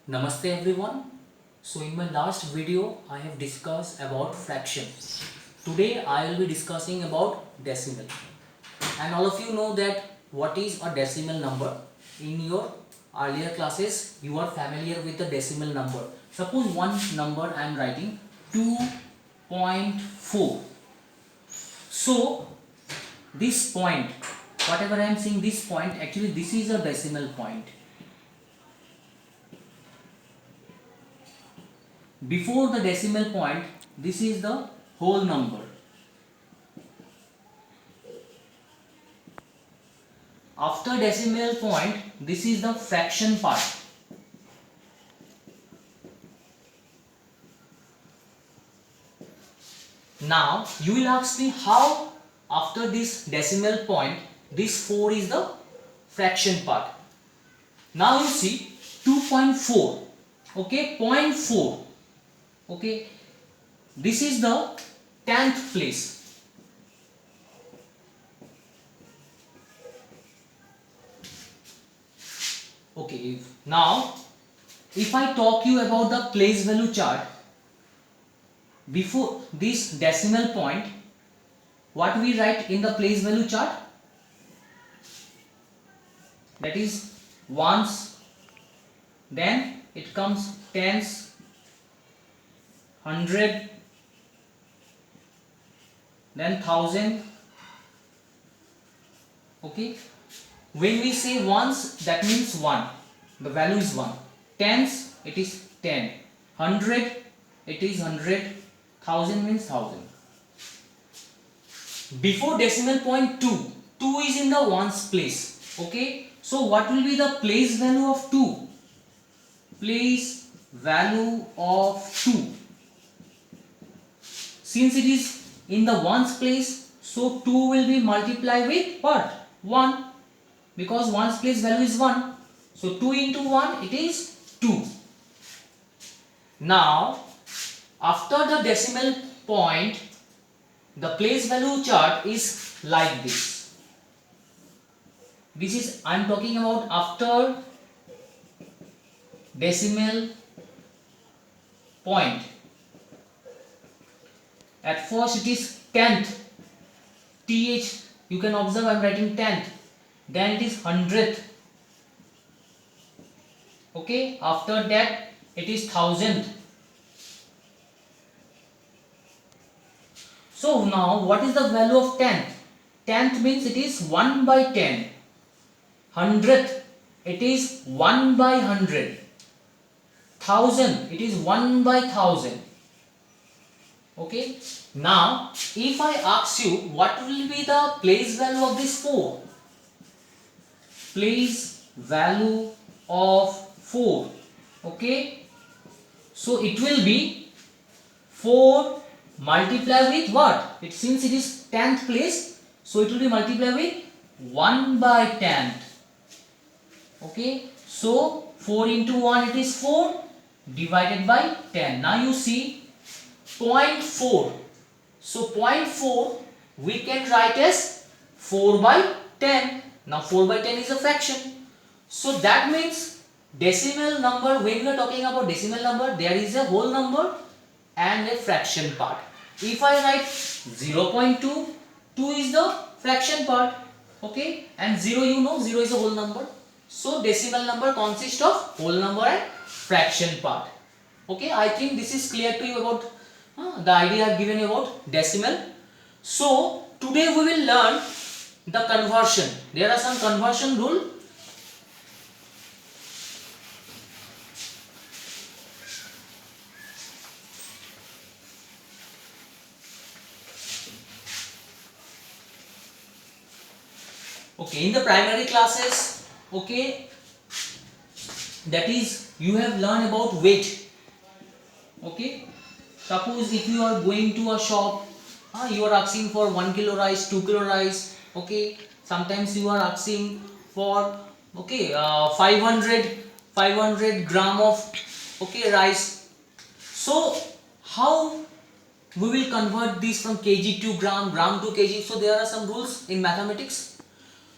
Namaste everyone. So in my last video I have discussed about fraction. Today I will be discussing about decimal. And all of you know that what is a decimal number. In your earlier classes you are familiar with the decimal number. Suppose one number I am writing 2.4. So this point, whatever I am saying, this point, actually this is a decimal point. Before the decimal point, this is the whole number. After decimal point, this is the fraction part. Now you will ask me how after this decimal point this 4 is the fraction part. Now you see 2.4, okay, 0.4, okay, this is the 10th place. Okay, now if I talk you about the place value chart, before this decimal point, what we write in the place value chart? That is ones, then it comes tens, hundred, then thousand. Okay, when we say ones, that means 1, the value is 1. Tens, it is 10. 100, it is 100. 1000 means 1000. Before decimal point 2, 2 is in the ones place. Okay, so what will be the place value of 2? Place value of 2. Since it is in the ones place, so 2 will be multiplied with what? 1. Because ones place value is 1. So 2 into 1, it is 2. Now, after the decimal point, the place value chart is like this. This is, I am talking about after decimal point. At first it is 10th, th, you can observe I am writing 10th, then it is 100th, okay, after that it is 1000th. So now what is the value of 10th? 10th means it is 1 by 10. 100th, it is 1 by 100. 1000, it is 1 by 1000. Okay. Now if I ask you what will be the place value of this 4? Place value of 4. Okay. So it will be 4 multiply with what? Since it is 10th place, so it will be multiplied with 1 by 10th. Okay, so 4 into 1 it is 4 divided by 10. Now you see 0.4. So 0.4 we can write as 4 by 10. Now 4 by 10 is a fraction. So that means decimal number, when we are talking about decimal number, there is a whole number and a fraction part. If I write 0.2, 2 is the fraction part, okay, and 0, you know 0 is a whole number. So decimal number consists of whole number and fraction part. Okay, I think this is clear to you about the idea I have given you about decimal. So today we will learn the conversion. There are some conversion rule. Okay, in the primary classes, okay, that is you have learned about weight. Okay, suppose if you are going to a shop, you are asking for 1 kilo rice, 2 kilo rice. Okay, sometimes you are asking for, okay, 500 gram of, okay, rice. So how we will convert this from kg to gram, gram to kg? So there are some rules in mathematics.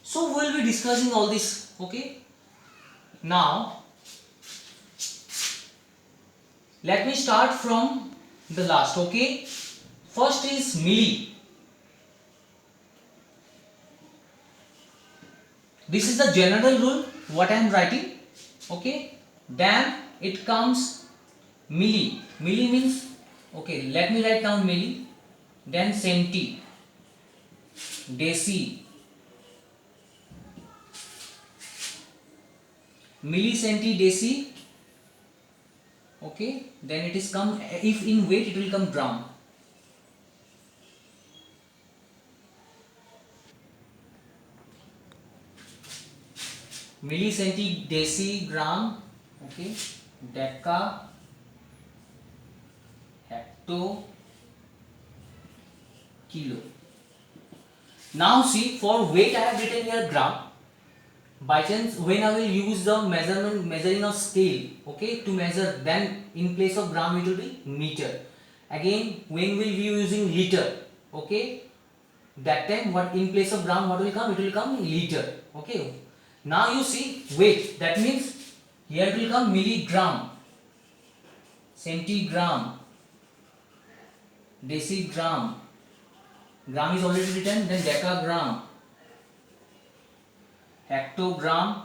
So we will be discussing all this. Okay, now Let me start from the last. Okay, first is milli. This is the general rule what I am writing. Okay, then it comes milli. Milli means, okay, let me write down milli, then centi, deci, milli, centi, deci. Okay, then it is come, if in weight it will come gram. Milli, centi, deci, gram. Okay, deca, hecto, kilo. Now see, for weight I have written here gram. By chance when I will use the measuring of scale, okay, to measure, then in place of gram it will be meter. Again when we will be using liter, okay, that time what in place of gram what will come, it will come liter. Okay, now you see weight, that means here it will come milligram, centigram, decigram, gram is already written, then decagram, hectogram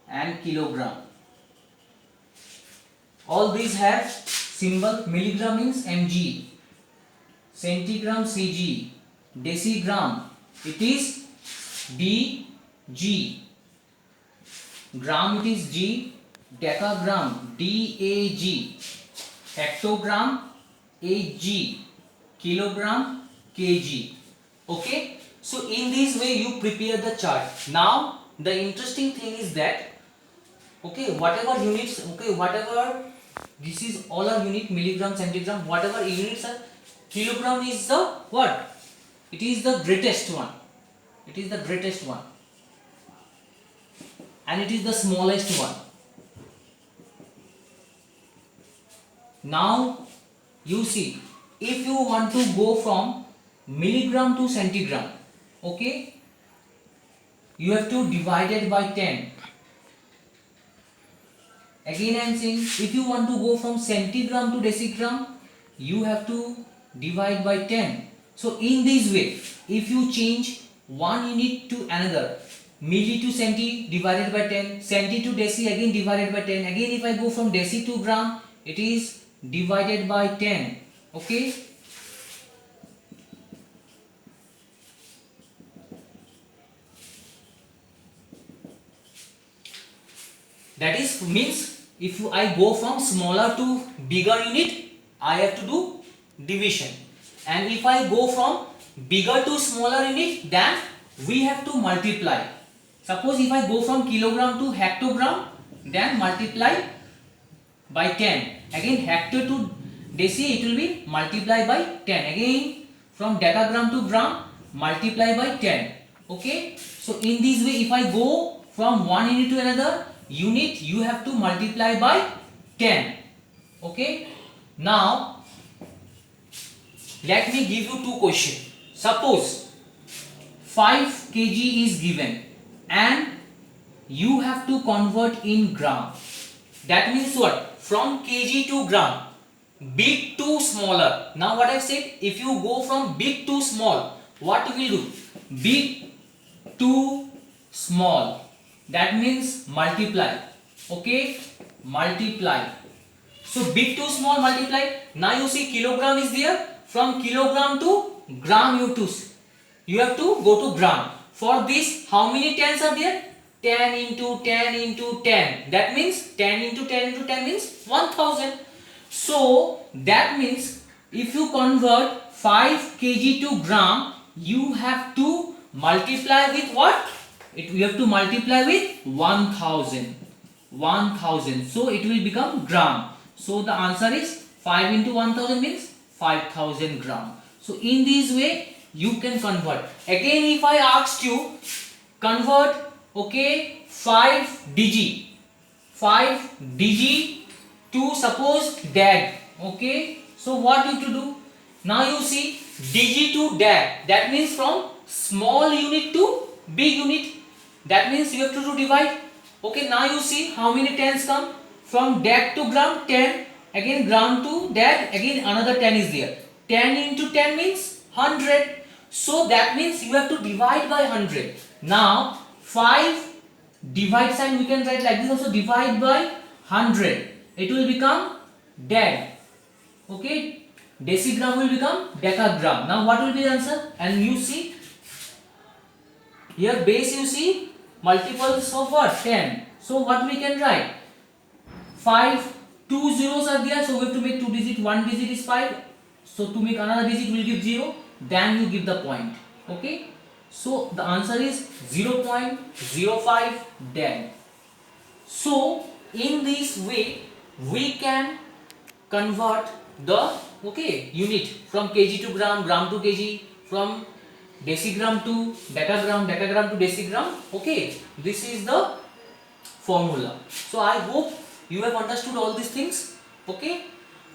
and kilogram. All these have symbol. Milligram means mg, centigram cg, decigram it is dg, gram it is g, decagram dag, hectogram ag, kilogram kg. Okay, so in this way you prepare the chart. Now the interesting thing is that, okay, whatever units, okay, whatever, this is all are unit, milligram, centigram, whatever units are, kilogram is the what, it is the greatest one, it is the greatest one and it is the smallest one. Now you see, if you want to go from milligram to centigram, okay, you have to divide it by 10. Again I am saying, if you want to go from centigram to decigram, you have to divide by 10. So in this way, if you change one unit to another, milli to centi divided by 10, centi to deci again divided by 10, again if I go from deci to gram, it is divided by 10. Okay, that is means if I go from smaller to bigger unit, I have to do division, and if I go from bigger to smaller unit, then we have to multiply. Suppose if I go from kilogram to hectogram, then multiply by 10. Again hecto to deci, it will be multiplied by 10. Again from decagram to gram, multiply by 10. Okay, so in this way if I go from one unit to another unit, you have to multiply by 10. Okay, now let me give you two questions. Suppose 5 kg is given and you have to convert in gram. That means what? From kg to gram, big to smaller. Now what I said, if you go from big to small, what will do? Big to small, that means multiply. Okay, multiply. So big to small multiply. Now you see kilogram is there, from kilogram to gram you have to go to gram. For this how many tens are there? 10 into 10 into 10, that means 10 into 10 into 10 means 1000. So that means if you convert 5 kg to gram, you have to multiply with what? You have to multiply with 1000. So it will become gram. So the answer is 5 into 1000 means 5000 gram. So in this way you can convert. Again if I asked you convert, okay, 5 dg to suppose dag. Okay, so what you to do? Now you see dg to dag, that means from small unit to big unit, that means you have to do divide. Okay, now you see how many tens come? from dec to gram 10, again gram to dec, again another 10 is there. 10 into 10 means 100. So that means you have to divide by 100. Now 5 divide sign we can write like this also, divide by 100. It will become dec. Okay, decigram will become decagram. Now what will be the answer? And you see here base, you see multiples of what? 10. So what we can write? 5, 2 zeros are there, so we have to make 2 digit. 1 digit is 5, so to make another digit we will give 0, then you give the point. Okay, so the answer is 0.05 dec. So in this way we can convert the unit from kg to gram, gram to kg, from decigram to decagram, decagram to decigram. Okay, this is the formula. So I hope you have understood all these things. Okay,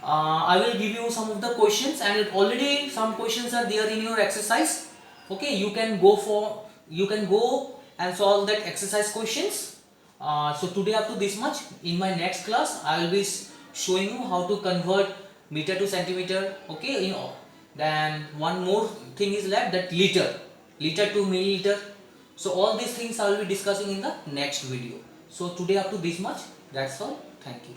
I will give you some of the questions, and already some questions are there in your exercise. Okay, you can go and solve that exercise questions. So today up to this much. In my next class I will be showing you how to convert meter to centimeter. Okay, then one more thing is left, that liter to milliliter. So all these things I will be discussing in the next video. So today up to this much. That's all. Thank you.